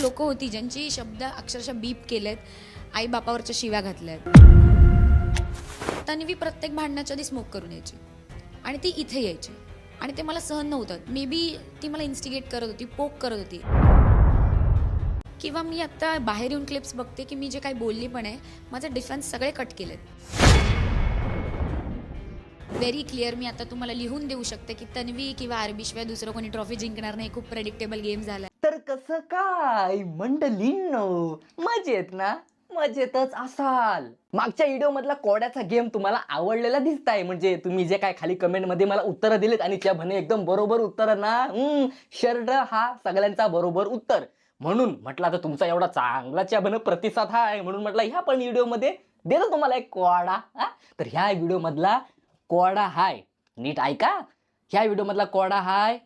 लोक होती ज्यांची शब्द अक्षरशः बीप केलेत, आई बापावरच्या शिव्या घातल्यात. तन्वी प्रत्येक भांडणाच्या आधी स्मोक करून यायची आणि ती इथे यायची आणि ते मला सहन नव्हतं. मे बी ती मला इन्स्टिगेट करत होती, पोक करत होती. किंवा मी आता बाहेर येऊन क्लिप्स बघते की मी जे काही बोलली पण आहे, माझे डिफेन्स सगळे कट केलेत. व्हेरी क्लिअर मी आता तुम्हाला लिहून देऊ शकते की तन्वी किंवा आरबी शिवाय दुसरं कोणी ट्रॉफी जिंकणार नाही. खूप प्रेडिक्टेबल गेम झाला. तर कसं काय मंडळींनो, मजेत ना? मजेतच असाल. मागच्या व्हिडिओ मधला कोड्याचा गेम तुम्हाला आवडलेला दिसताय. म्हणजे तुम्ही जे काय खाली कमेंट मध्ये मला उत्तरं दिलेत आणि त्या म्हणे एकदम बरोबर उत्तर ना. शर्ट हा सगळ्यांचा बरोबर उत्तर. म्हणून म्हटलं आता तुमचा एवढा चांगला च्या प्रतिसाद हा आहे म्हणून म्हटलं ह्या पण व्हिडिओ मध्ये देतो तुम्हाला एक कोडा. तर ह्या व्हिडिओ मधला कोडा हाय, नीट ऐका. ह्या व्हिडिओ मधला कोडा हाय,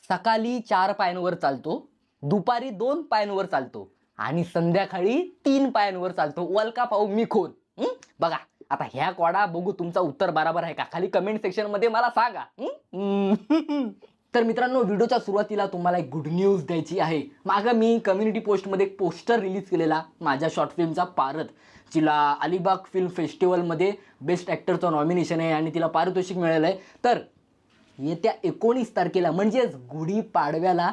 सकाळी 4 पायांवर चालतो, दुपारी 2 पायांवर चालतो आणि संध्याकाळी 3 पायांवर चालतो. वलका पाहू मी खोन. बघा आता ह्या कोडा बघू तुमचा उत्तर बरोबर आहे का, खाली कमेंट सेक्शन मध्ये मला सांगा. तर मित्रांनो, व्हिडिओच्या सुरुवातीला तुम्हाला एक गुड न्यूज द्यायची आहे. मागं मी कम्युनिटी पोस्टमध्ये एक पोस्टर रिलीज केलेला माझ्या शॉर्ट फिल्मचा पारद, जिला अलिबाग फिल्म फेस्टिवलमध्ये बेस्ट ॲक्टरचं नॉमिनेशन आहे आणि तिला पारितोषिक मिळालं आहे. तर येत्या 19 तारखेला म्हणजेच गुढीपाडव्याला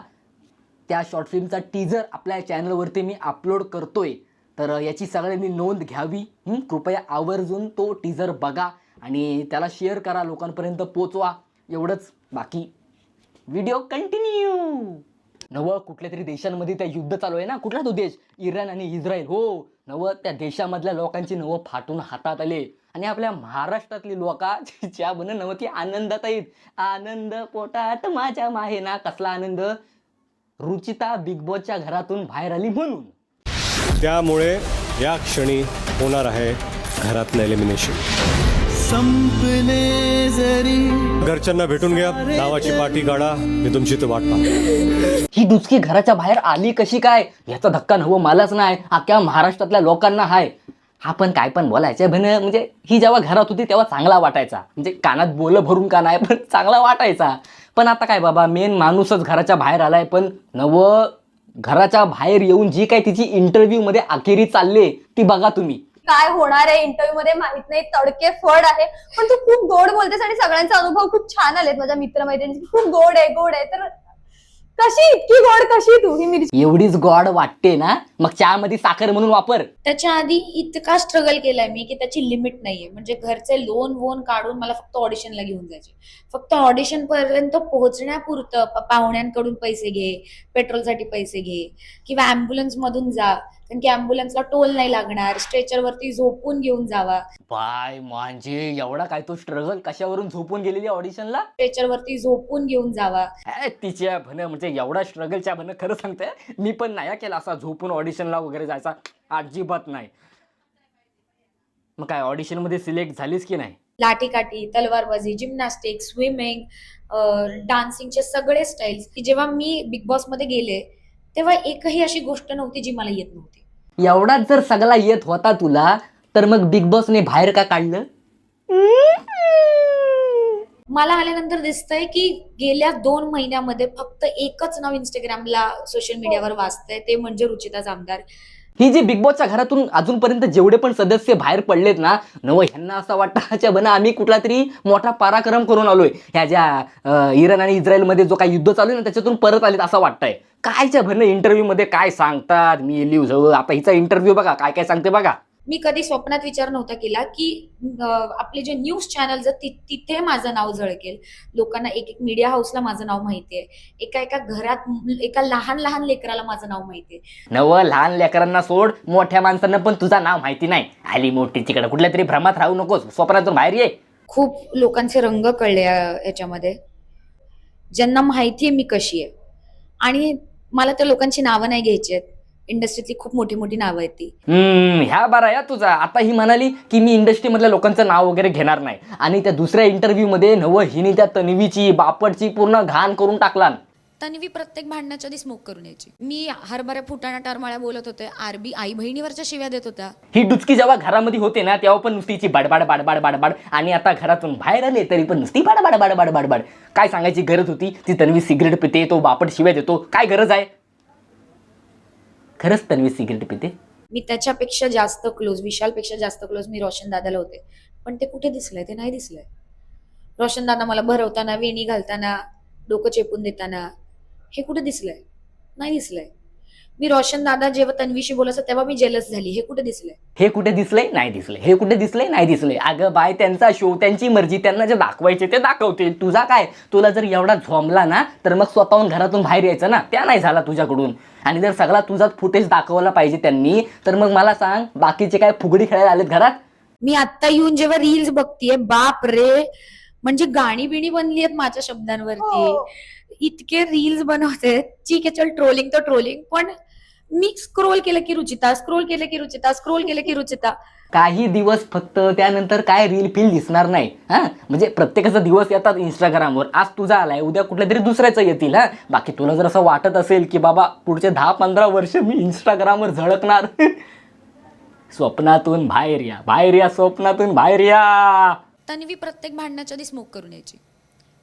त्या शॉर्ट फिल्मचा टीजर आपल्या चॅनलवरती मी अपलोड करतोय. तर याची सगळ्यांनी नोंद घ्यावी. कृपया आवर्जून तो टीजर बघा आणि त्याला शेअर करा, लोकांपर्यंत पोचवा. एवढंच. बाकी व्हिडिओ कंटिन्यू. नवं कुठल्या तरी देशांमध्ये त्या युद्ध चालू आहे ना, कुठला तो देश, इराण आणि इस्रायल. हो नवं, त्या देशामधल्या लोकांची नवं फाटून हातात आले आणि आपल्या महाराष्ट्रातली लोक ज्या बन नवं ती आनंदात आहेत. आनंद पोटात माझ्या माहे ना. कसला आनंद? रुचिता बिग बॉसच्या घरातून बाहेर आली म्हणून. त्यामुळे या क्षणी होणार आहे घरातलं एलिमिनेशन. संपले जरी घरच्यांना भेटून घ्या, नावाची पाठी काढा, मी तुमची तर वाट पाहतो. ही दुचकी घराच्या बाहेर आली कशी काय याचा धक्का नवं मलाच नाही, अख्ख्या महाराष्ट्रातल्या लोकांना हाय. आपण काय पण बोलायचं म्हणजे ही जेव्हा घरात होती तेव्हा चांगला वाटायचा, म्हणजे कानात बोल भरून का नाही पण चांगला वाटायचा. पण आता काय बाबा, मेन माणूसच घराच्या बाहेर आलाय. पण नवं घराच्या बाहेर येऊन जी काय तिची इंटरव्ह्यू मध्ये अखेरी चालले ती बघा तुम्ही. काय होणार आहे इंटरव्ह्यू मध्ये माहित नाही, तडके फड आहे. पण तू खूप गोड बोलतेस आणि सगळ्यांचे अनुभव खूप छान आलेत. माझ्या मित्रमैत्रिणींचे खूप गोड आहे. तर कशी इतकी गोड कशी तू? ही मिरची एवढीच गोड वाटते ना, मग चहामध्ये साखर म्हणून वापर. त्याच्या आधी इतका स्ट्रगल केलाय मी की त्याची लिमिट नाहीये. म्हणजे घरचे लोन काढून मला फक्त ऑडिशनला घेऊन जायचे. फक्त ऑडिशन पर्यंत पोहोचण्यापुरतं पाहुण्यांकडून पैसे घे, पेट्रोलसाठी पैसे घे किंवा अँब्युलन्स मधून जा, कारण की अँब्युलन्सला टोल नाही लागणार. स्ट्रेचरवरती झोपून घेऊन जावा. बाय म्हणजे एवढा काय तो स्ट्रगल, कशावरून झोपून गेलेली ऑडिशनला? स्ट्रेचरवरती झोपून घेऊन जावा. तिच्या म्हणजे एवढा स्ट्रगलच्या खरं सांगते मी पण नाही केला असा झोपून ऑडिशनला वगैरे जायचा, अजिबात नाही. मग काय ऑडिशन मध्ये सिलेक्ट झालीस की नाही? लाठीकाठी, तलवारबाजी, जिम्नॅस्टिक, स्विमिंग, डान्सिंगचे सगळे स्टाईल्स की जेव्हा मी बिग बॉस मध्ये गेले तेव्हा एकही अशी गोष्ट नव्हती जी मला येत नव्हती. एवढाच जर सगळा येत होता तुला तर मग बिग बॉसने बाहेर का काढलं? मला आल्यानंतर दिसतंय की गेल्या 2 महिन्यामध्ये फक्त एकच नाव इंस्टाग्रामला सोशल मीडियावर वाचतंय, ते म्हणजे रुचिता जामदार. ही जी बिग बॉसच्या घरातून अजूनपर्यंत जेवढे पण सदस्य बाहेर पडलेत ना, ह्यांना असं वाटतं आम्ही कुठला तरी मोठा पराक्रम करून आलोय. ह्या ज्या इराण आणि इस्रायलमध्ये जो काही युद्ध चालू आहे ना त्याच्यातून परत आलेत असं वाटतंय. कायच्या इंटरव्ह्यू मध्ये काय सांगतात, मी लिहू आता हिचा इंटरव्ह्यू बघा काय काय सांगते बघा. मी कधी स्वप्नात विचार नव्हता केला की आपले जे न्यूज चॅनल तिथे माझं नाव झळकेल. लोकांना एक मीडिया हाऊसला माझं नाव माहितीये, एका घरात एका लहान लेकराला माझं नाव माहितीये. लहान लेकरांना सोड, मोठ्या माणसांना पण तुझं नाव माहिती नाही. आली मोठी तिकडे कुठल्या तरी भ्रमात राहू नकोस, स्वप्नातून बाहेर ये. खूप लोकांचे रंग कळले याच्यामध्ये, ज्यांना माहितीये मी कशी आहे. आणि मला त्या लोकांची नावं नाही घ्यायची आहेत. इंडस्ट्रीतली खूप मोठी नावं आहेत ती. ह्या बारा या तुझा. आता ही म्हणाली की मी इंडस्ट्री मधल्या लोकांचं नाव वगैरे घेणार नाही, आणि त्या दुसऱ्या इंटरव्ह्यू मध्ये हिने त्या तन्वीची बापटची पूर्ण घाण करून टाकला. तन्वी प्रत्येक भांडणाच्या आधी स्मोक करून यायची. मी हरभऱ्या फुटाणा टरमाळ्या बोलत होते, आरबी आई बहिणीवरच्या शिव्या देत होत्या. ही डुचकी जेव्हा घरामध्ये होते ना तेव्हा पण नुसतीची बाडबाड, आणि आता घरातून बाहेर आले तरी पण नुसती बाडबाड. काय सांगायची गरज होती? ती तन्वी सिगरेट पिते, तो बापट शिव्या देतो, काय गरज आहे? खरंच तन्वी सिगरेट पिते? मी त्याच्यापेक्षा जास्त क्लोज, विशालपेक्षा जास्त क्लोज मी रोशन दादाला होते, पण ते कुठे दिसलंय? ते नाही दिसलंय. रोशन दादा मला भरवताना, वेणी घालताना, डोकं चेपून देताना, हे कुठे दिसलंय? नाही दिसलंय. मी रोशन दादा जेव्हा तन्वीशी बोलायचं तेव्हा मी जेलस झाली, हे कुठे दिसलंय? हे कुठे दिसलंय? नाही दिसलंय. हे कुठे दिसलंय? नाही दिसलंय. अगं बाय, त्यांचा शो, त्यांची मर्जी, त्यांना जे दाखवायचे ते दाखवतील. तुझा काय? तुला जर एवढा झोंबला ना तर मग स्वतःहून घरातून बाहेर यायचं ना. त्या नाही झाला तुझ्याकडून. आणि जर सगळा तुझाच फुटेज दाखवला पाहिजे त्यांनी, तर मग मला सांग, बाकीचे काय फुगडी खेळायला आलेत घरात? मी आता येऊन जेव्हा रील्स बघतीये, बाप रे, म्हणजे गाणी बिणी बनली आहेत माझ्या शब्दांवरती. इतके रील्स बनवते. ठीक आहे, चल ट्रोलिंग तर ट्रोलिंग, पण मी स्क्रोल केलं की रुचिता, स्क्रोल केलं की रुचिता, स्क्रोल केलं की रुचिता. काही दिवस फक्त, त्यानंतर काय रील फील दिसणार नाही. हा, म्हणजे प्रत्येकाचा दिवस येतात इंस्टाग्रामवर. आज तुझा आलाय, उद्या कुठल्या तरी दुसऱ्याचं येतील. हा, बाकी तुला जर असं वाटत असेल की बाबा पुढचे 10-15 वर्ष मी इंस्टाग्रामवर झळकणार, स्वप्नातून बाहेर या, बाहेर या, स्वप्नातून बाहेर या. तन्वी प्रत्येक भांडणाच्या आधी स्मोक करून यायची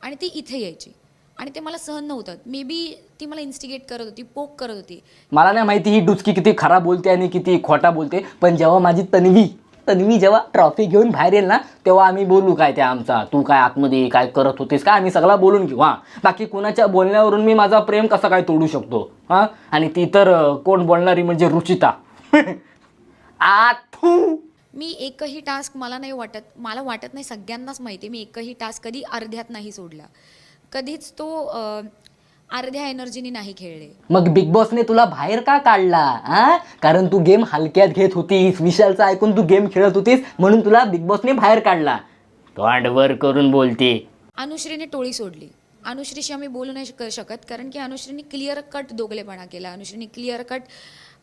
आणि ती इथे यायची आणि ते मला सहन नव्हतं. मे बी ती मला इन्स्टिगेट करत होती, पोक करत होती. मला नाही माहिती ही डुचकी किती खराब बोलते आणि किती खोटा बोलते, पण जेव्हा माझी तन्वी जेव्हा ट्रॉफी घेऊन बाहेर येईल ना, तेव्हा आम्ही बोलू काय त्या आमचा, तू काय आतमध्ये काय करत होतीस का, आम्ही सगळा बोलून घेऊ. हां, बाकी कुणाच्या बोलण्यावरून मी माझा प्रेम कसा काय तोडू शकतो? हां, आणि ती तर कोण बोलणारी म्हणजे रुचिता. आथू. मी एकही टास्क मला वाटत नाही, सगळ्यांनाच माहिती आहे, मी एकही टास्क कधी अर्ध्यात नाही सोडला. कधीच तो अर्ध्या एनर्जीनी नाही खेळले. मग बिग बॉसने तुला बाहेर का काढला? हा, कारण तू गेम हलक्यात घेत होतीस, विशालचं ऐकून तू गेम खेळत होतीस, म्हणून तुला बिग बॉसने बाहेर काढला. तोंडवर करून बोलते. अनुश्रीने टोळी सोडली. अनुश्रीशी आम्ही बोलू नाही शकत, कारण की अनुश्रीने क्लिअर कट दोगलेपणा केला. अनुश्रीने क्लिअर कट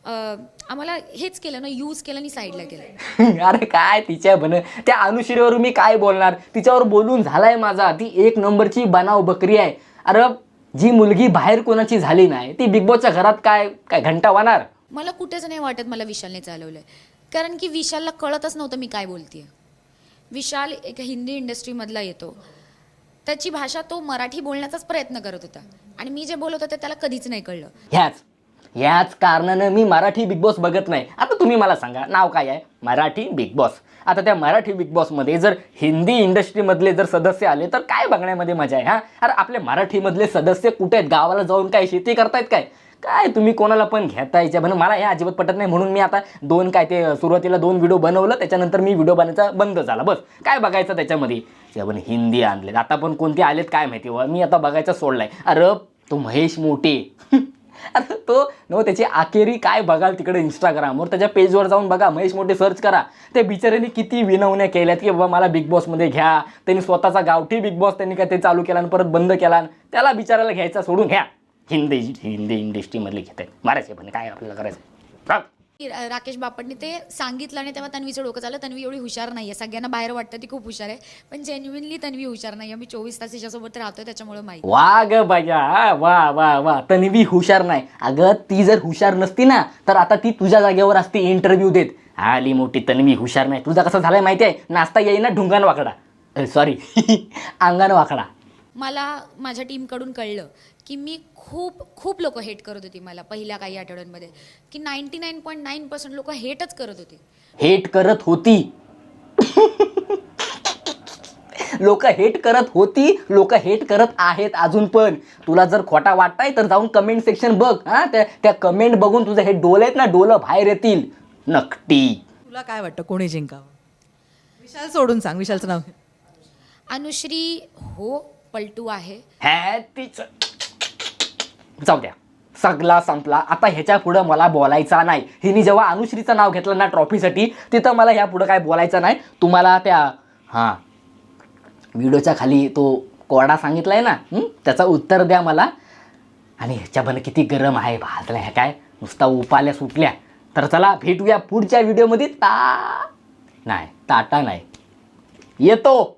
आम्हाला हेच केलं ना, यूज केलं आणि साईडला केलं. अरे काय तिच्या त्या अनुश्रीवर मी काय बोलणार? तिच्यावर बोलून झालाय माझा. ती एक नंबरची बनाव बकरी आहे. अरे जी मुलगी बाहेर कोणाची झाली नाही, ती बिग बॉसच्या घरात काय काय घंटा वाणार? मला कुठेच नाही वाटत मला विशालने चालवलंय, कारण की विशालला कळतच नव्हतं मी काय बोलतेय. विशाल एक हिंदी इंडस्ट्रीमधला येतो, त्याची भाषा तो मराठी बोलण्याचाच प्रयत्न करत होता आणि मी जे बोलत होते त्याला कधीच नाही कळलं. ह्याच कारणानं मी मराठी बिग बॉस बघत नाही. आता तुम्ही मला सांगा, नाव काय आहे? Marathi big boss. आता त्या मराठी बिग बॉसमध्ये जर हिंदी इंडस्ट्रीमधले जर सदस्य आले तर काय बघण्यामध्ये मजा आहे? हा, अरे आपले मराठीमधले सदस्य कुठे आहेत? गावाला जाऊन काय शेती करतायत काय? काय तुम्ही कोणाला पण घेतायच्या? म्हणून मला हे अजिबात पटत नाही. म्हणून मी आता सुरुवातीला 2 व्हिडिओ बनवलं, त्याच्यानंतर मी व्हिडिओ बनवायचा बंद झाला. बस काय बघायचं त्याच्यामध्ये? पण हिंदी आणलेत, आता पण कोणते आलेत काय माहिती. मी आता बघायचा सोडलाय. अरे तो महेश मोठे, अरे तो त्याची आखेरी काय बघाल तिकडे इंस्टाग्रामवर, त्याच्या पेजवर जाऊन बघा, महेश मोठे सर्च करा. त्या बिचाऱ्यांनी किती विनवण्या केल्यात की बाबा मला बिग बॉसमध्ये घ्या. त्यांनी स्वतःचा गावठी बिग बॉस त्यांनी काय ते चालू केला आणि परत बंद केला. त्याला बिचारायला घ्यायचा सोडून घ्या. हिंदी इंडस्ट्रीमधले घेत आहेत, मारायचे पण काय आपल्याला करायचं. राकेश बापटने ते सांगितलं आणि तेव्हा तन्वीचं डोकं चाललं. तन्वी एवढी हुशार नाहीये, सगळ्यांना बाहेर वाटतं ती खूप हुशार आहे, पण जेन्युइनली तन्वी हुशार नाही. आम्ही 24 तास तिच्यासोबत राहतोय त्याच्यामुळे माहिती. वा ग बघा, वा वा वा, तन्वी हुशार नाही. अगं ती जर हुशार नसती ना तर आता ती तुझ्या जागेवर असती, इंटरव्ह्यू देत. आली मोठी तन्वी हुशार नाही. तुझा कसा झालाय माहिती आहे? नाचता येईना ढुंगान वाकडा, सॉरी अंगान वाकडा. मला माझ्या टीमकडून कळलं की मी खूप लोक हेट करत होती मला पहिल्या काही आठवड्यांमध्ये, की 99.9% लोक हेटच करत होते. हेट करत होती लोक हेट करत होती, लोक हेट करत आहेत अजून पण. तुला जर खोटा वाटताय तर जाऊन कमेंट सेक्शन बघ. हा, त्या कमेंट बघून तुझे हे डोले आहेत ना, डोलं बाहेर येतील नक्की. तुला काय वाटतं कोणी जिंकावं? विशाल सोडून सांग, विशालचं नाव. अनुश्री हो पलटू आहे. जाऊ द्या, सगळा संपला आता. ह्याच्या पुढं मला बोलायचा नाही. हिने जेव्हा अनुश्रीचं नाव घेतलं ना ट्रॉफीसाठी, तिथं मला ह्या पुढं काय बोलायचं नाही. तुम्हाला त्या व्हिडिओच्या खाली तो कोडा सांगितलाय ना, त्याचं उत्तर द्या मला. आणि ह्याच्या किती गरम आहे, भाजल्या ह्या काय नुसता उपाल्या सुटल्या. तर चला भेटूया पुढच्या व्हिडिओमध्ये. टाटा नाही, येतो.